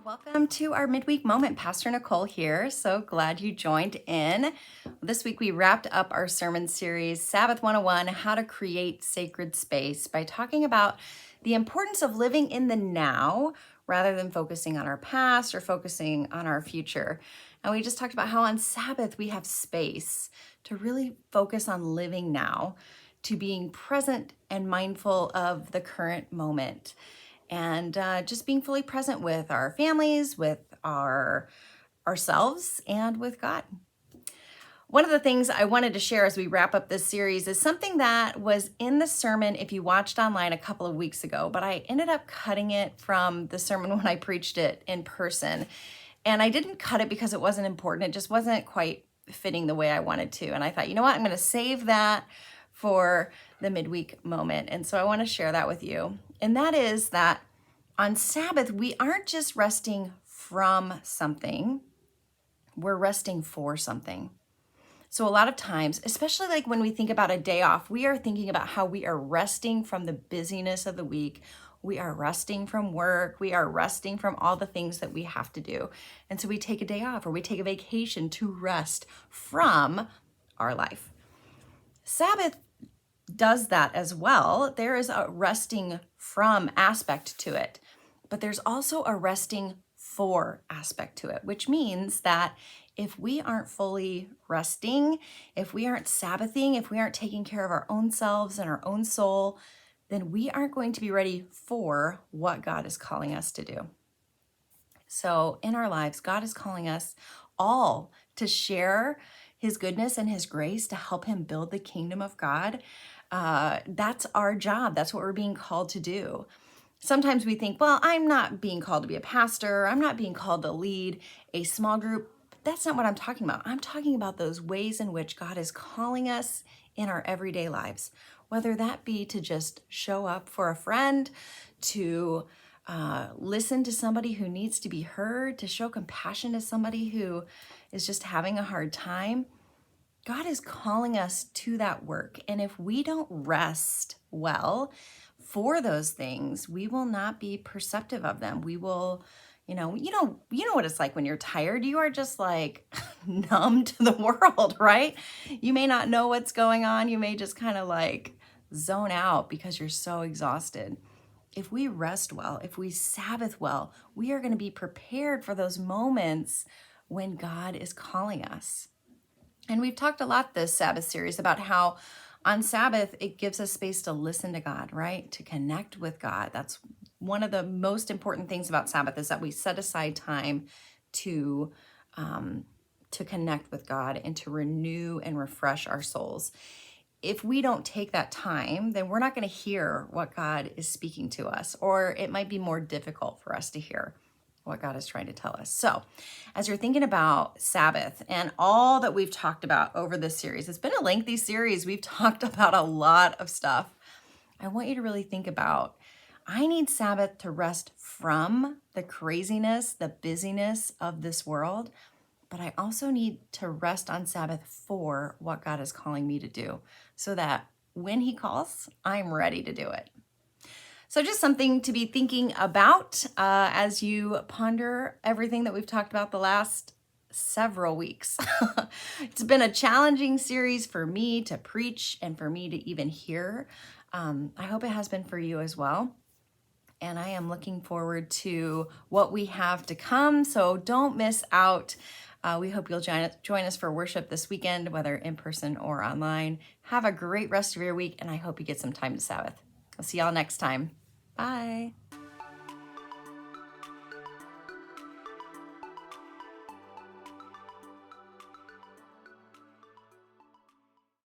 Welcome to our midweek moment. Pastor Nicole here. So glad you joined in. This week we wrapped up our sermon series, Sabbath 101, How to Create Sacred Space, by talking about the importance of living in the now rather than focusing on our past or focusing on our future. And we just talked about how on Sabbath we have space to really focus on living now, to being present and mindful of the current moment. And just being fully present with our families, with ourselves, and with God. One of the things I wanted to share as we wrap up this series is something that was in the sermon if you watched online a couple of weeks ago, but I ended up cutting it from the sermon when I preached it in person. And I didn't cut it because it wasn't important. It just wasn't quite fitting the way I wanted to. And I thought, you know what, I'm going to save that for the midweek moment. And so I want to share that with you. And that is that on Sabbath, we aren't just resting from something, we're resting for something. So a lot of times, especially like when we think about a day off, we are thinking about how we are resting from the busyness of the week. We are resting from work. We are resting from all the things that we have to do. And so we take a day off or we take a vacation to rest from our life. Sabbath does that as well. There is a resting from aspect to it, but there's also a resting for aspect to it, which means that if we aren't fully resting, if we aren't Sabbathing, if we aren't taking care of our own selves and our own soul, then we aren't going to be ready for what God is calling us to do. So in our lives, God is calling us all to share His goodness and His grace to help Him build the kingdom of God. That's our job. That's what we're being called to do. Sometimes we think, well, I'm not being called to be a pastor. I'm not being called to lead a small group. That's not what I'm talking about. I'm talking about those ways in which God is calling us in our everyday lives, whether that be to just show up for a friend, to listen to somebody who needs to be heard, to show compassion to somebody who is just having a hard time. God is calling us to that work. And if we don't rest well for those things, we will not be perceptive of them. We will, you know what it's like when you're tired. You are just like numb to the world, right? You may not know what's going on. You may just kind of like zone out because you're so exhausted. If we rest well, if we Sabbath well, we are going to be prepared for those moments when God is calling us. And we've talked a lot this Sabbath series about how on Sabbath, it gives us space to listen to God, right? To connect with God. That's one of the most important things about Sabbath, is that we set aside time to connect with God and to renew and refresh our souls. If we don't take that time, then we're not going to hear what God is speaking to us, or it might be more difficult for us to hear what God is trying to tell us. So as you're thinking about Sabbath and all that we've talked about over this series, it's been a lengthy series. We've talked about a lot of stuff. I want you to really think about, I need Sabbath to rest from the craziness, the busyness of this world, but I also need to rest on Sabbath for what God is calling me to do, so that when He calls, I'm ready to do it. So just something to be thinking about as you ponder everything that we've talked about the last several weeks. It's been a challenging series for me to preach and for me to even hear. I hope it has been for you as well. And I am looking forward to what we have to come. So don't miss out. We hope you'll join us for worship this weekend, whether in person or online. Have a great rest of your week, and I hope you get some time to Sabbath. I'll see y'all next time. Bye.